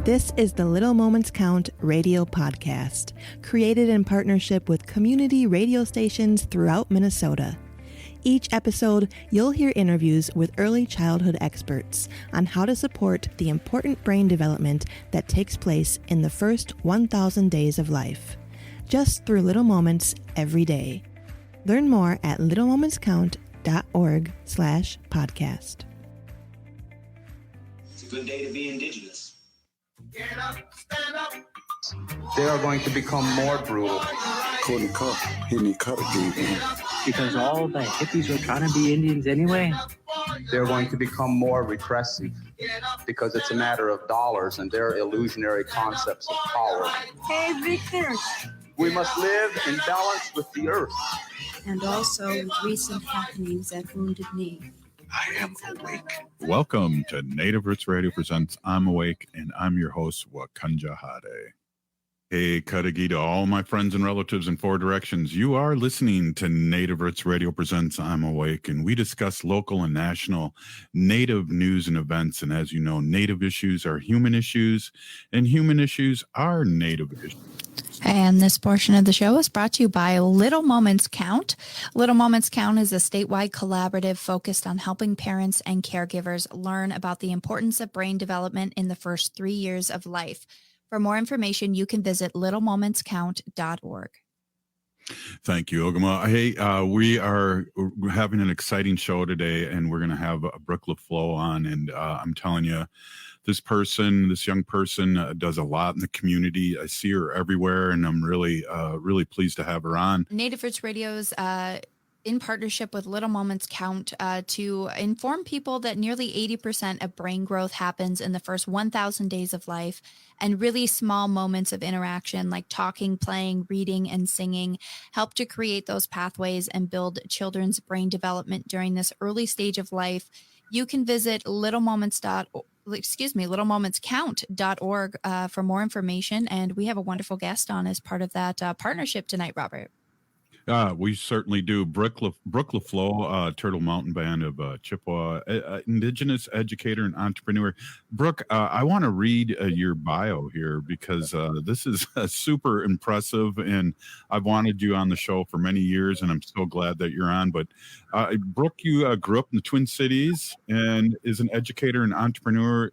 This is the Little Moments Count radio podcast, created in partnership with community radio stations throughout Minnesota. Each episode, you'll hear interviews with early childhood experts on how to support the important brain development that takes place in the first 1,000 days of life, just through little moments every day. Learn more at littlemomentscount.org/podcast. It's a good day to be Indigenous. Get up, stand up. They are going to become more brutal. Couldn't cut, hitting cut again. Because all the hippies were trying to be Indians anyway. They're going to become more repressive because it's a matter of dollars and their illusionary concepts of power. Hey, Victor. We must live in balance with the earth. And also with recent happenings at Wounded Knee. I am awake. Welcome to Native Roots Radio presents I'm Awake, and I'm your host, Wakanja Hade. Hey, Kadagi to all my friends and relatives in four directions. You are listening to Native Roots Radio presents I'm Awake, and we discuss local and national Native news and events. And as you know, Native issues are human issues, and human issues are Native issues. And this portion of the show is brought to you by Little Moments Count. Little Moments Count is a statewide collaborative focused on helping parents and caregivers learn about the importance of brain development in the first 3 years of life. For more information, you can visit littlemomentscount.org. Thank you, Ogama. Hey, we are having an exciting show today, and we're going to have Brooke LaFloe on. And I'm telling you, this young person does a lot in the community. I see her everywhere, and I'm really pleased to have her on. Native Roots Radio's in partnership with Little Moments Count to inform people that nearly 80% of brain growth happens in the first 1,000 days of life, and really small moments of interaction like talking, playing, reading, and singing help to create those pathways and build children's brain development during this early stage of life. You can visit littlemomentscount.org for more information, and we have a wonderful guest on as part of that partnership tonight, Robert. We certainly do. Brooke LaFloe, Turtle Mountain Band of Chippewa, Indigenous educator and entrepreneur. Brooke, I want to read your bio here because this is super impressive, and I've wanted you on the show for many years, and I'm so glad that you're on. But Brooke, you grew up in the Twin Cities and is an educator and entrepreneur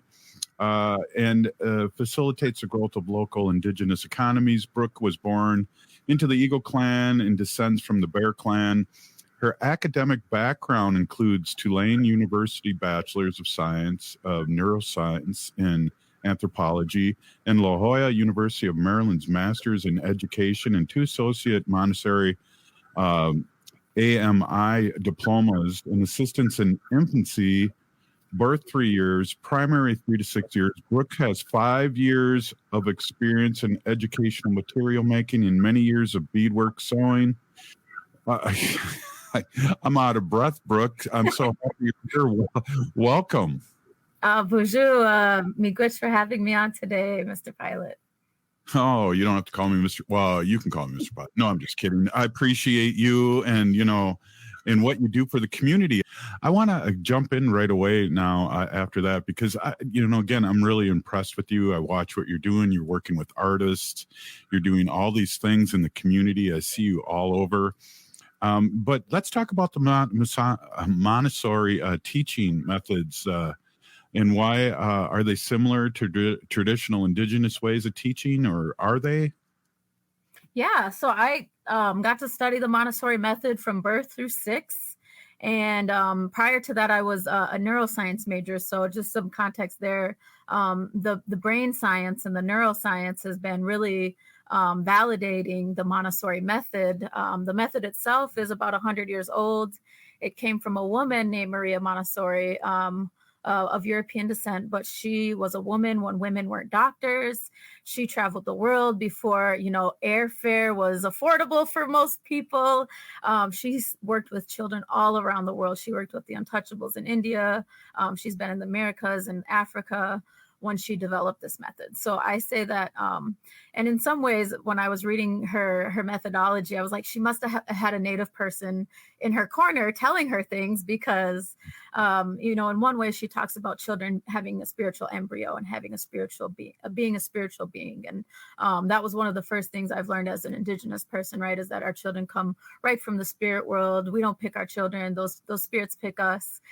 and facilitates the growth of local Indigenous economies. Brooke was born into the Eagle Clan and descends from the Bear Clan. Her academic background includes Tulane University Bachelor's of Science of Neuroscience and Anthropology and La Jolla University of Maryland's Master's in Education and 2 Associate Montessori AMI diplomas in Assistance in Infancy, Birth 3 years, Primary 3 to 6 years. Brooke has 5 years of experience in educational material making and many years of beadwork sewing. I'm out of breath, Brooke. I'm so happy you're here. Welcome. Bonjour. Miigwech for having me on today, Mr. Pilot. Oh, you don't have to call me Mr. Well, you can call me Mr. Pilot. No, I'm just kidding. I appreciate you and, and what you do for the community. I want to jump in right away now after that, because, again, I'm really impressed with you. I watch what you're doing. You're working with artists. You're doing all these things in the community. I see you all over. But let's talk about the Montessori teaching methods and why are they similar to traditional Indigenous ways of teaching, or are they? Yeah, so I got to study the Montessori method from birth through 6. And prior to that, I was a neuroscience major. So just some context there. The brain science and the neuroscience has been really validating the Montessori method. The method itself is about 100 years old. It came from a woman named Maria Montessori, of European descent, but she was a woman when women weren't doctors. She traveled the world before, airfare was affordable for most people. She's worked with children all around the world. She worked with the untouchables in India. She's been in the Americas and Africa. when she developed this method. So I say that, and in some ways, when I was reading her methodology, I was like, she must have had a Native person in her corner telling her things, because, in one way she talks about children having a spiritual embryo and having a spiritual being a spiritual being. And that was one of the first things I've learned as an Indigenous person, right, is that our children come right from the spirit world. We don't pick our children; those spirits pick us.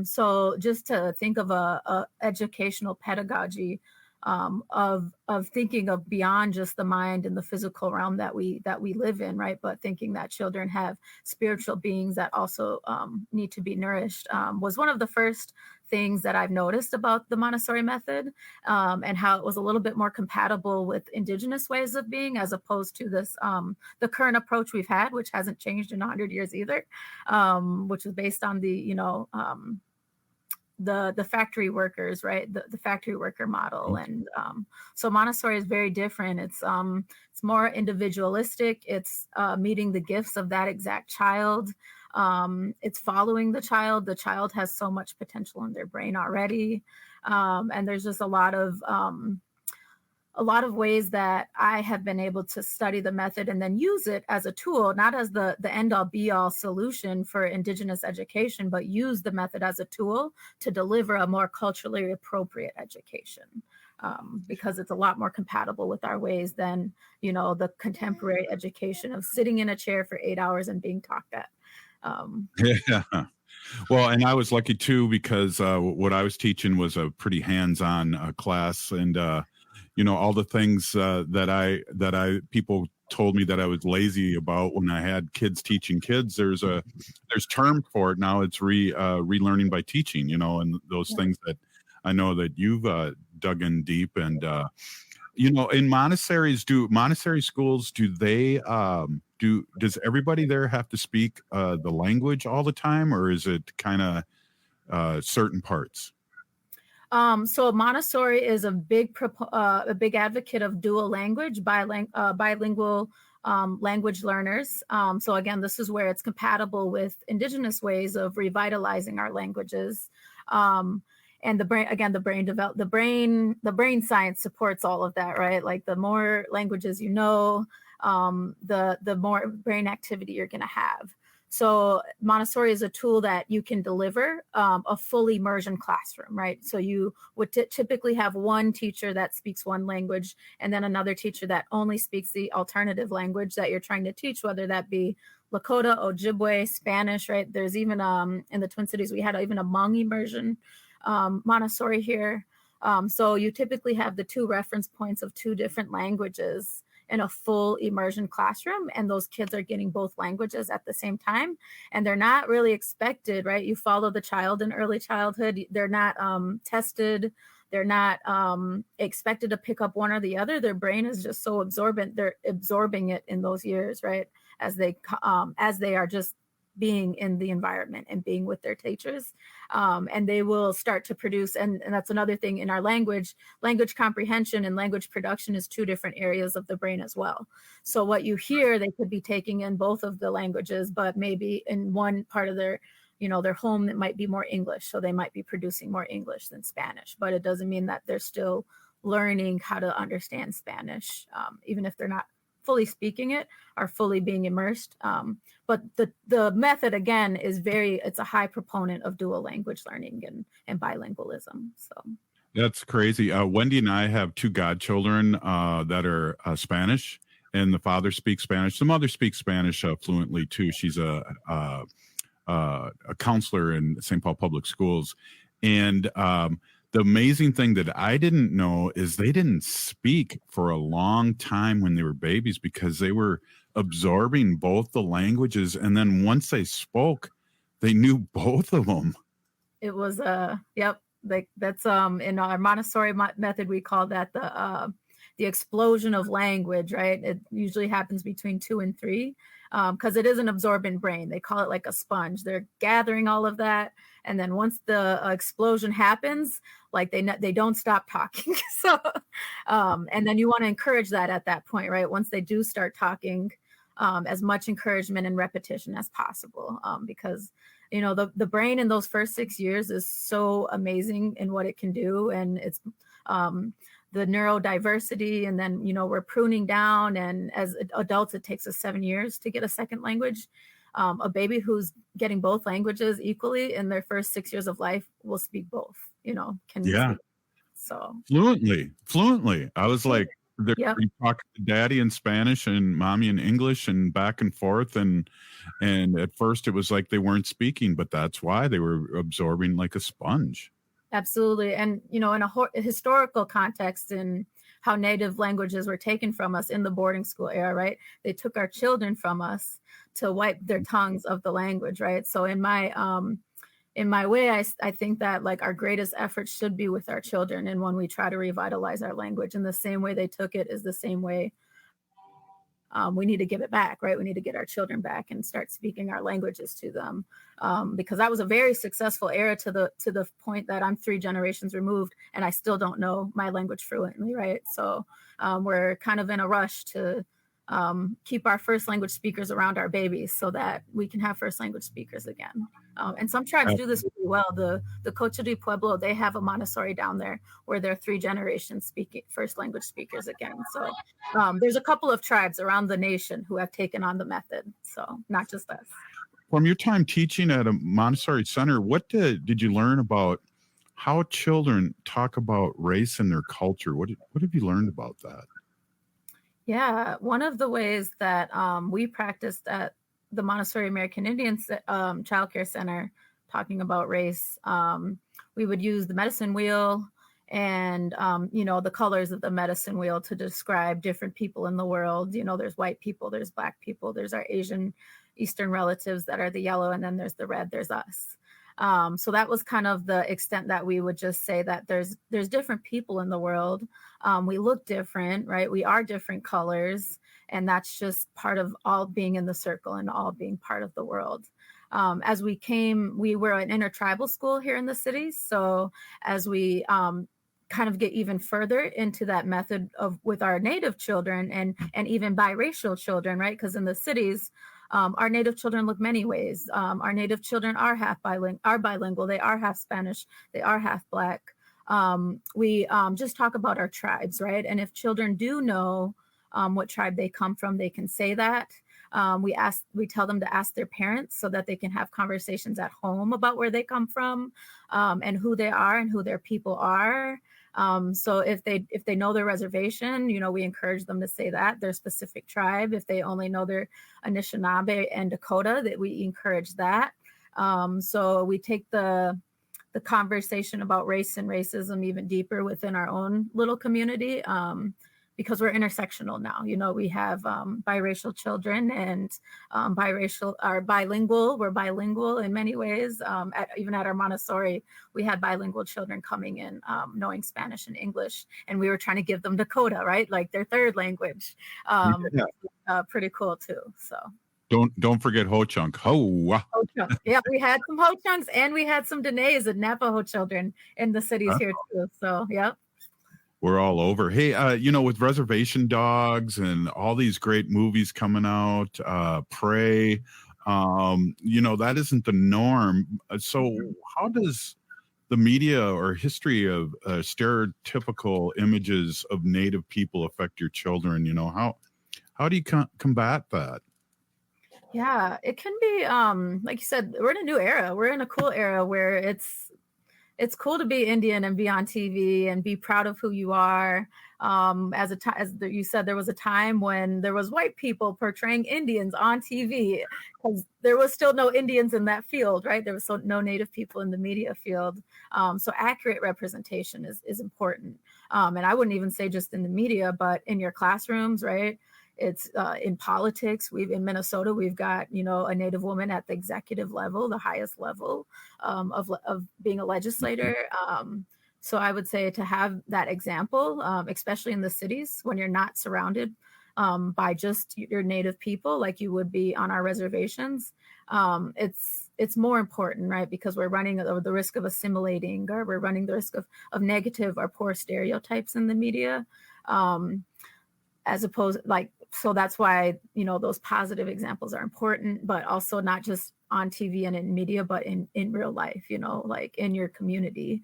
So just to think of a educational pedagogy of thinking of beyond just the mind and the physical realm that we live in, right? But thinking that children have spiritual beings that also need to be nourished was one of the first things that I've noticed about the Montessori method, and how it was a little bit more compatible with Indigenous ways of being, as opposed to this the current approach we've had, which hasn't changed in 100 years either, which is based on the factory workers, right? The factory worker model. And so Montessori is very different. It's more individualistic. It's meeting the gifts of that exact child. It's following the child. The child has so much potential in their brain already. And there's just a lot of ways that I have been able to study the method and then use it as a tool, not as the end all be all solution for Indigenous education, but use the method as a tool to deliver a more culturally appropriate education, because it's a lot more compatible with our ways than, the contemporary education of sitting in a chair for 8 hours and being talked at. Yeah. Well, and I was lucky too, because what I was teaching was a pretty hands-on class, and all the things that people told me that I was lazy about when I had kids teaching kids. There's term for it now. It's relearning by teaching. And those things that I know that you've dug in deep. And in Montessori schools, does everybody there have to speak the language all the time, or is it kind of certain parts? So Montessori is a big advocate of dual language, bilingual language learners. So again, this is where it's compatible with Indigenous ways of revitalizing our languages. And the brain science supports all of that, right? Like the more languages the more brain activity you're going to have. So Montessori is a tool that you can deliver a full immersion classroom, right? So you would typically have one teacher that speaks one language, and then another teacher that only speaks the alternative language that you're trying to teach, whether that be Lakota, Ojibwe, Spanish, right? There's even in the Twin Cities, we had even a Hmong immersion Montessori here. So you typically have the two reference points of two different languages in a full immersion classroom, and those kids are getting both languages at the same time, and they're not really expected, right? You follow the child in early childhood. They're not tested. They're not expected to pick up one or the other. Their brain is just so absorbent. They're absorbing it in those years, right? As they are just being in the environment and being with their teachers. And they will start to produce, and that's another thing in our language comprehension and language production is two different areas of the brain as well. So what you hear, they could be taking in both of the languages, but maybe in one part of their home, it might be more English. So they might be producing more English than Spanish, but it doesn't mean that they're still learning how to understand Spanish, even if they're not fully speaking it or fully being immersed. But the method, again, it's a high proponent of dual language learning and bilingualism. So that's crazy. Wendy and I have two godchildren that are Spanish, and the father speaks Spanish. The mother speaks Spanish fluently too. She's a counselor in St. Paul Public Schools. And the amazing thing that I didn't know is they didn't speak for a long time when they were babies, because they were absorbing both the languages. And then once they spoke, they knew both of them. It was, yep. Like that's in our Montessori method, we call that the explosion of language, right? It usually happens between 2 and 3 because it is an absorbent brain. They call it like a sponge. They're gathering all of that. And then once the explosion happens, like they don't stop talking. So, and then you want to encourage that at that point, right? Once they do start talking, as much encouragement and repetition as possible, because the brain in those first 6 years is so amazing in what it can do. And it's the neurodiversity, and then, we're pruning down. And as adults, it takes us 7 years to get a second language. A baby who's getting both languages equally in their first 6 years of life will speak both, can Yeah. speak. So Fluently. I was like, Yep. you talk to daddy in Spanish and mommy in English and back and forth. And at first it was like they weren't speaking, but that's why they were absorbing like a sponge. Absolutely. And, in a historical context, in how native languages were taken from us in the boarding school era, right? They took our children from us to wipe their tongues of the language, right? So in my way, I think that like our greatest effort should be with our children. And when we try to revitalize our language, in the same way they took it is the same way we need to give it back, right? We need to get our children back and start speaking our languages to them, because that was a very successful era to the point that I'm 3 generations removed and I still don't know my language fluently, right? So we're kind of in a rush to keep our first language speakers around our babies so that we can have first language speakers again. And some tribes do this really well. The Cocha de Pueblo, they have a Montessori down there where they're 3 generations speaking first language speakers again. So there's a couple of tribes around the nation who have taken on the method. So not just us. From your time teaching at a Montessori center, what did you learn about how children talk about race and their culture? What have you learned about that? Yeah, one of the ways that we practiced at the Montessori American Indian Child Care Center, talking about race, we would use the medicine wheel and, the colors of the medicine wheel to describe different people in the world. There's white people, there's Black people, there's our Asian Eastern relatives that are the yellow, and then there's the red, there's us. So that was kind of the extent that we would just say that there's different people in the world. We look different, right? We are different colors. And that's just part of all being in the circle and all being part of the world. As we were an intertribal school here in the city. So as we kind of get even further into that method with our Native children and even biracial children, right? Because in the cities, our Native children look many ways. Our Native children are bilingual. They are half Spanish. They are half Black. We just talk about our tribes, right? And if children do know what tribe they come from, they can say that. We tell them to ask their parents so that they can have conversations at home about where they come from, and who they are and who their people are. So if they know their reservation, we encourage them to say that, their specific tribe. If they only know their Anishinaabe and Dakota, that we encourage that. So we take the conversation about race and racism even deeper within our own little community, because we're intersectional now. We have biracial children and bilingual. We're bilingual in many ways. Even at our Montessori, we had bilingual children coming in, knowing Spanish and English, and we were trying to give them Dakota, right? Like their third language. Pretty cool too. So. Don't forget Ho-Chunk. Ho-Chunk. Yeah, we had some Ho-Chunks and we had some Danaes and Navajo children in the cities here too. So, yep. We're all over. Hey, with Reservation Dogs and all these great movies coming out, Prey, that isn't the norm. So how does the media or history of stereotypical images of Native people affect your children? How do you combat that? Yeah, it can be, like you said, we're in a new era. We're in a cool era where it's cool to be Indian and be on TV and be proud of who you are. As you said, there was a time when there was white people portraying Indians on TV because there was still no Indians in that field, right? There was no Native people in the media field. So accurate representation is important. And I wouldn't even say just in the media, but in your classrooms, right? It's in politics. In Minnesota, we've got, a Native woman at the executive level, the highest level of being a legislator. So I would say to have that example, especially in the cities when you're not surrounded by just your Native people like you would be on our reservations, it's more important, right? Because we're running the risk of assimilating, or we're running the risk of negative or poor stereotypes in the media. As opposed, so that's why, those positive examples are important, but also not just on TV and in media, but in real life, like in your community,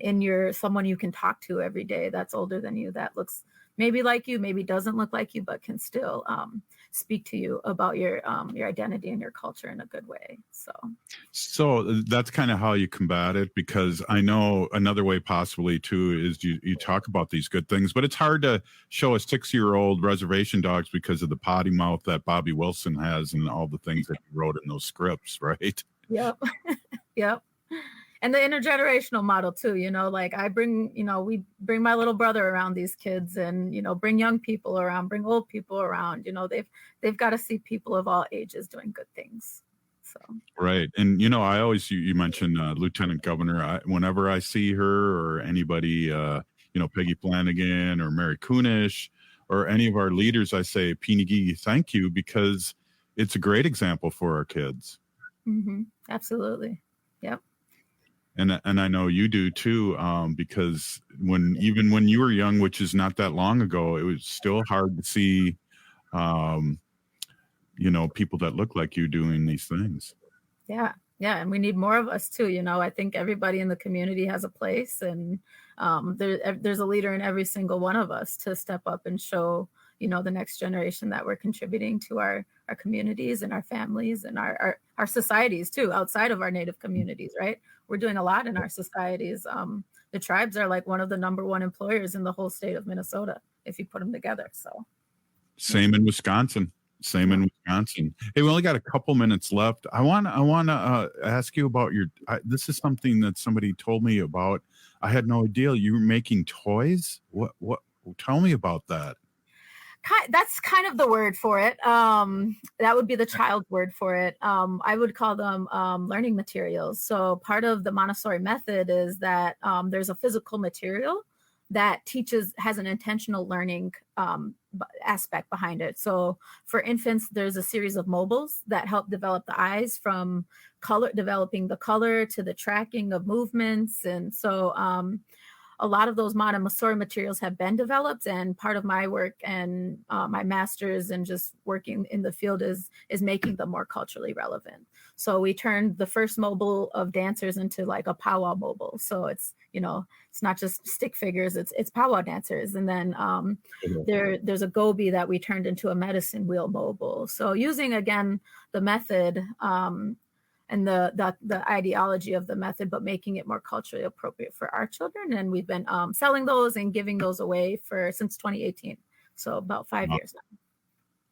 in someone you can talk to every day that's older than you, that looks maybe like you, maybe doesn't look like you, but can still speak to you about your identity and your culture in a good way. So that's kind of how you combat it, because I know another way possibly too is you talk about these good things, but it's hard to show a 6-year-old reservation dogs because of the potty mouth that Bobby Wilson has and all the things that he wrote in those scripts, right? Yep. Yep. And the intergenerational model too, like we bring my little brother around these kids, and, bring young people around, bring old people around, they've got to see people of all ages doing good things. So. Right. And, I always, you mentioned Lieutenant Governor, whenever I see her or anybody, Peggy Flanagan or Mary Kunish or any of our leaders, I say, Pinigigi, thank you, because it's a great example for our kids. Mm-hmm. Absolutely. Yep. And I know you do too, because even when you were young, which is not that long ago, it was still hard to see, people that look like you doing these things. Yeah. Yeah. And we need more of us too. I think everybody in the community has a place, and there's a leader in every single one of us to step up and show, the next generation that we're contributing to our communities and our families and our societies too, outside of our Native communities, right? We're doing a lot in our societies. The tribes are like one of the number one employers in the whole state of Minnesota, if you put them together. So same in Wisconsin. Hey, we only got a couple minutes left. I want to ask you about this is something that somebody told me about. I had no idea you were making toys. What? Tell me about that. That's kind of the word for it. That would be the child word for it. I would call them learning materials. So part of the Montessori method is that there's a physical material that has an intentional learning aspect behind it. So for infants, there's a series of mobiles that help develop the eyes, from developing the color to the tracking of movements. And so a lot of those Montessori materials have been developed, and part of my work and my master's and just working in the field is making them more culturally relevant. So we turned the first mobile of dancers into like a powwow mobile. So it's not just stick figures, it's powwow dancers. And then there's a goby that we turned into a medicine wheel mobile. So using, again, the method and the ideology of the method, but making it more culturally appropriate for our children. And we've been selling those and giving those away since 2018. So about 5 years now.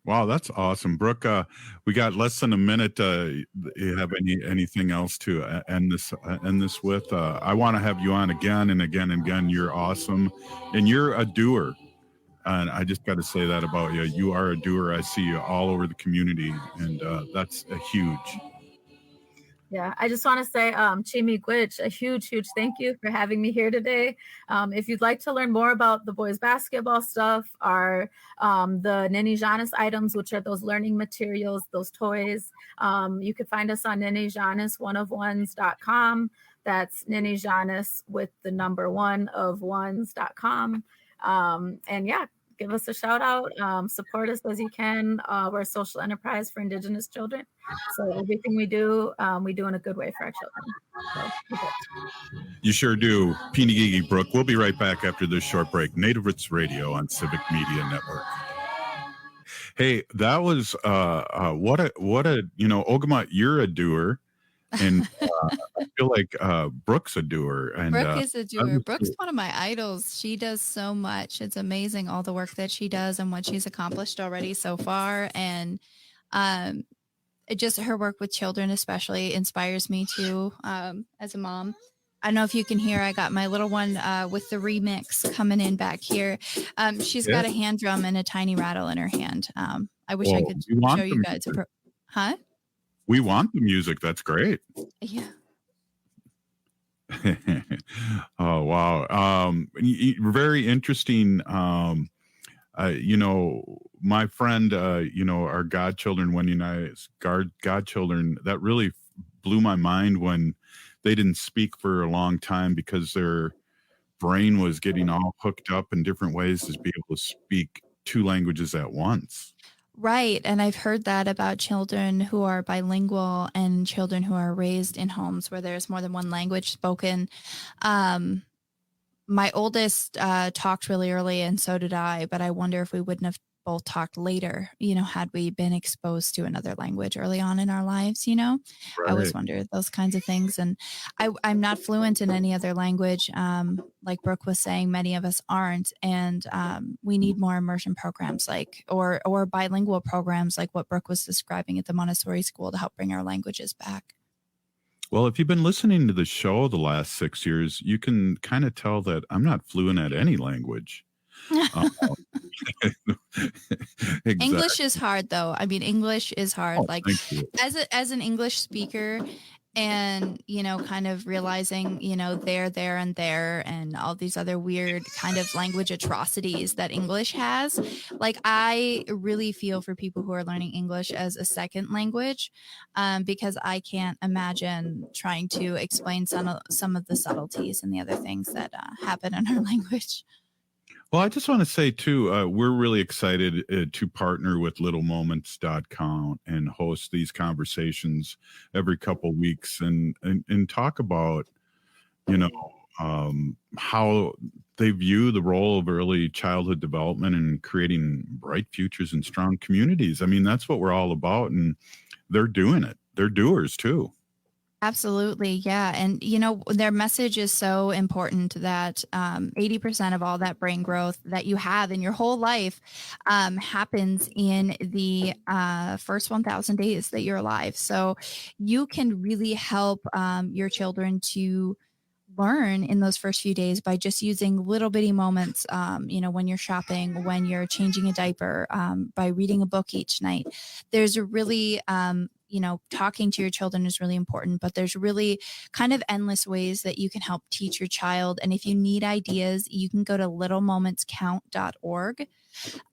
Wow, that's awesome. Brooke, we got less than a minute. You have anything else to end this with? I want to have you on again and again and again. You're awesome. And you're a doer. And I just got to say that about you. You are a doer. I see you all over the community, and that's a huge. Yeah, I just want to say, Chimi Gwich, a huge thank you for having me here today. If you'd like to learn more about the boys basketball stuff, the Niniijaanis items, which are those learning materials, those toys, you could find us on Niniijaanis oneofones.com. That's Niniijaanis with the number 1of1s.com. And yeah, give us a shout out, support us as you can. We're a social enterprise for Indigenous children. So everything we do in a good way for our children. So, you sure do. Pinigigi, Brooke. We'll be right back after this short break. Native Roots Radio on Civic Media Network. Hey, that was what a Ogama, you're a doer. And I feel like Brooke's a doer. And Brooke is a doer. Brooke's one of my idols. She does so much. It's amazing, all the work that she does and what she's accomplished already so far. And just her work with children especially inspires me too, as a mom. I don't know if you can hear, I got my little one with the remix coming in back here. She's got a hand drum and a tiny rattle in her hand. I wish I could show you guys. Huh? We want the music. That's great. Yeah. Oh, wow. Very interesting. My friend, our godchildren, Wendy and I's godchildren, that really blew my mind when they didn't speak for a long time because their brain was getting all hooked up in different ways to be able to speak 2 languages at once. Right. And I've heard that about children who are bilingual and children who are raised in homes where there's more than one language spoken. Um, my oldest talked really early, and so did I, but I wonder if we wouldn't have both talked later, had we been exposed to another language early on in our lives. I always Right. wonder those kinds of things. And I'm not fluent in any other language. Like Brooke was saying, many of us aren't. And we need more immersion programs or bilingual programs like what Brooke was describing at the Montessori school to help bring our languages back. Well, if you've been listening to the show the last 6 years, you can kind of tell that I'm not fluent at any language. English is hard, though. I mean, English is hard. Oh, Like thank you. as an English speaker, and kind of realizing there and there and all these other weird kind of language atrocities that English has. Like, I really feel for people who are learning English as a second language, because I can't imagine trying to explain some of the subtleties and the other things that happen in our language. Well, I just want to say, too, we're really excited to partner with littlemoments.com and host these conversations every couple weeks and talk about, how they view the role of early childhood development in creating bright futures and strong communities. I mean, that's what we're all about, and they're doing it. They're doers, too. Absolutely. Yeah. And, their message is so important that 80% of all that brain growth that you have in your whole life happens in the first 1,000 days that you're alive. So you can really help your children to learn in those first few days by just using little bitty moments, when you're shopping, when you're changing a diaper, by reading a book each night. There's a really, talking to your children is really important, but there's really kind of endless ways that you can help teach your child. And if you need ideas, you can go to littlemomentscount.org.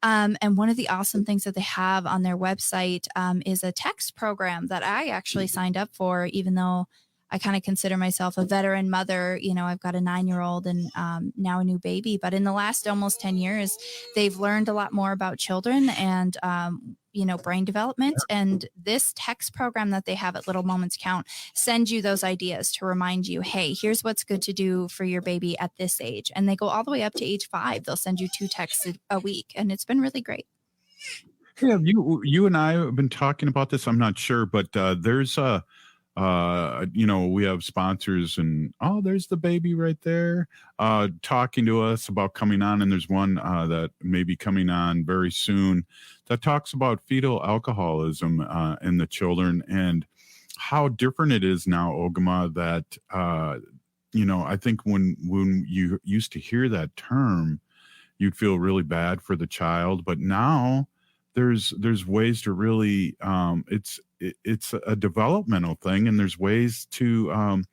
And one of the awesome things that they have on their website is a text program that I actually signed up for, even though I kind of consider myself a veteran mother. I've got a 9-year-old and now a new baby. But in the last almost 10 years, they've learned a lot more about children and, brain development. And this text program that they have at Little Moments Count sends you those ideas to remind you, hey, here's what's good to do for your baby at this age. And they go all the way up to age 5. They'll send you 2 texts a week. And it's been really great. Yeah, you and I have been talking about this. I'm not sure, but there's a we have sponsors, and there's the baby right there talking to us about coming on, and there's one that may be coming on very soon that talks about fetal alcoholism in the children and how different it is now, Ogama, that I think when you used to hear that term, you'd feel really bad for the child, but now there's ways to really it's a developmental thing, and there's ways to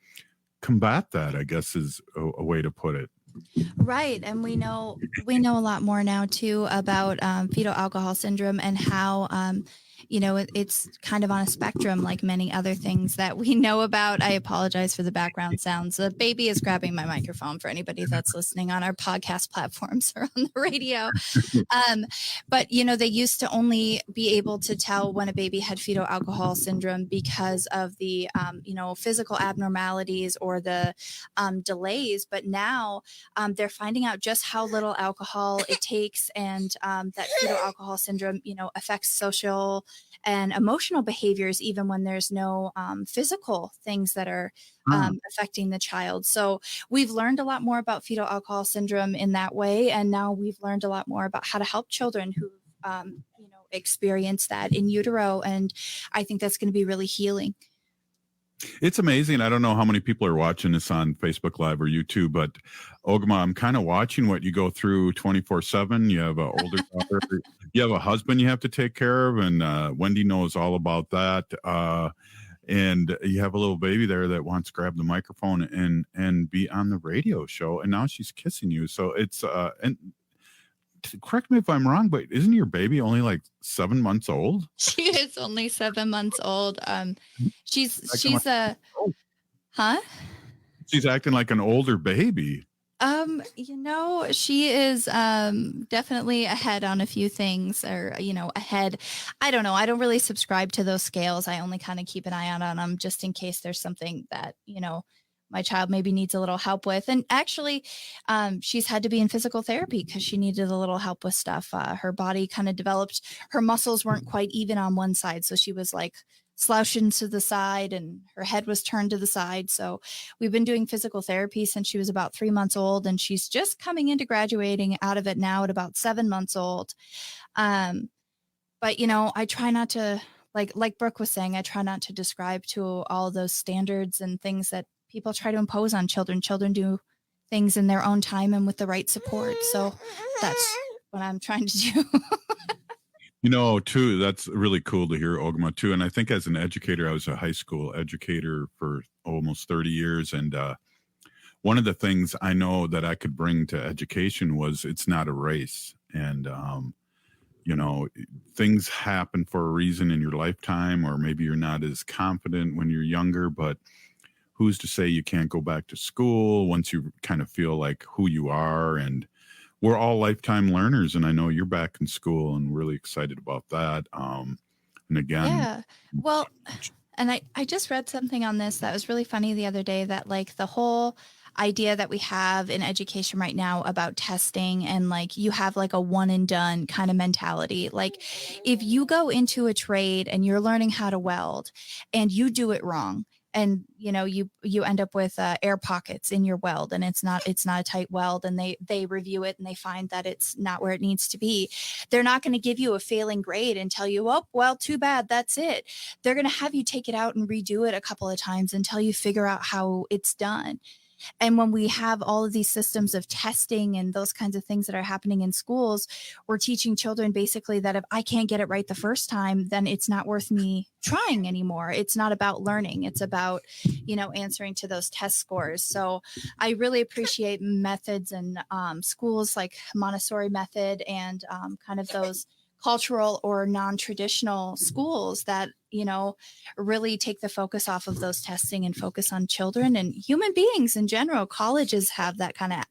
combat that, I guess is a way to put it. Right. And we know a lot more now too about fetal alcohol syndrome and how it's kind of on a spectrum like many other things that we know about. I apologize for the background sounds. The baby is grabbing my microphone for anybody that's listening on our podcast platforms or on the radio. But, they used to only be able to tell when a baby had fetal alcohol syndrome because of the, physical abnormalities or the delays. But now they're finding out just how little alcohol it takes, and that fetal alcohol syndrome, affects social and emotional behaviors, even when there's no physical things that are affecting the child. So we've learned a lot more about fetal alcohol syndrome in that way. And now we've learned a lot more about how to help children who, experience that in utero. And I think that's going to be really healing. It's amazing. I don't know how many people are watching this on Facebook Live or YouTube, but Ogama, I'm kind of watching what you go through 24/7. You have an older daughter, you have a husband you have to take care of, and Wendy knows all about that. And you have a little baby there that wants to grab the microphone and be on the radio show, and now she's kissing you. So it's and correct me if I'm wrong, but isn't your baby only like 7 months old? She is only 7 months old. She's She's acting like an older baby. She is definitely ahead on a few things, or, ahead. I don't know. I don't really subscribe to those scales. I only kind of keep an eye out on them just in case there's something that, my child maybe needs a little help with. And actually, she's had to be in physical therapy because she needed a little help with stuff. Her body kind of developed, her muscles weren't quite even on one side. So she was like slouching to the side and her head was turned to the side. So we've been doing physical therapy since she was about 3 months old, and she's just coming into graduating out of it now at about 7 months old. But, I try not to, like Brooke was saying, I try not to describe to all those standards and things that people try to impose on children. Children do things in their own time and with the right support. So that's what I'm trying to do. Too, that's really cool to hear, Ogma, too. And I think as an educator, I was a high school educator for almost 30 years. And one of the things I know that I could bring to education was it's not a race. And, things happen for a reason in your lifetime, or maybe you're not as confident when you're younger, but who's to say you can't go back to school once you kind of feel like who you are? And we're all lifetime learners, and I know you're back in school and really excited about that. And again, yeah. Well, and I just read something on this that was really funny the other day, that the whole idea that we have in education right now about testing, and you have a one and done kind of mentality. If you go into a trade and you're learning how to weld and you do it wrong, and you end up with air pockets in your weld, and it's not a tight weld, and they review it and they find that it's not where it needs to be. They're not going to give you a failing grade and tell you, oh, well, too bad, that's it. They're going to have you take it out and redo it a couple of times until you figure out how it's done. And when we have all of these systems of testing and those kinds of things that are happening in schools, we're teaching children basically that if I can't get it right the first time, then it's not worth me trying anymore. It's not about learning. It's about, answering to those test scores. So I really appreciate methods and schools like Montessori method and kind of those cultural or non-traditional schools that, really take the focus off of those testing and focus on children and human beings in general. Colleges have that kind of,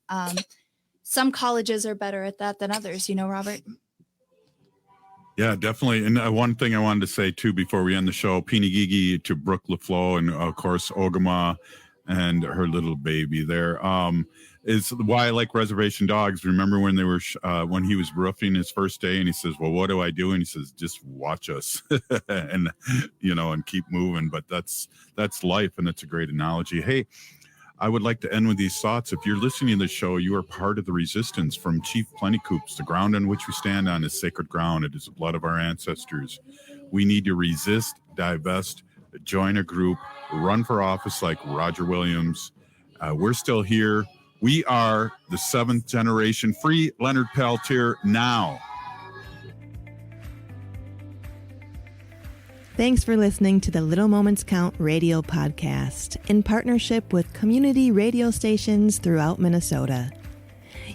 some colleges are better at that than others, Robert? Yeah, definitely. And one thing I wanted to say too, before we end the show, Pinigigi to Brooke LaFloe, and of course, Ogama and her little baby there. Is why I like reservation dogs. Remember when they were when he was roofing his first day, and he says, well, what do I do? And he says, just watch us and and keep moving. But that's life, and it's a great analogy. Hey, I would like to end with these thoughts. If you're listening to the show, you are part of the resistance from Chief Plentycoops. The ground on which we stand on is sacred ground. It is the blood of our ancestors. We need to resist, divest, join a group, run for office like Roger Williams. We're still here. We are the 7th generation. Free Leonard Peltier now. Thanks for listening to the Little Moments Count radio podcast in partnership with community radio stations throughout Minnesota.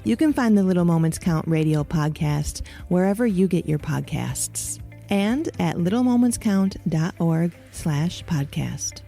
You can find the Little Moments Count radio podcast wherever you get your podcasts and at littlemomentscount.org/podcast.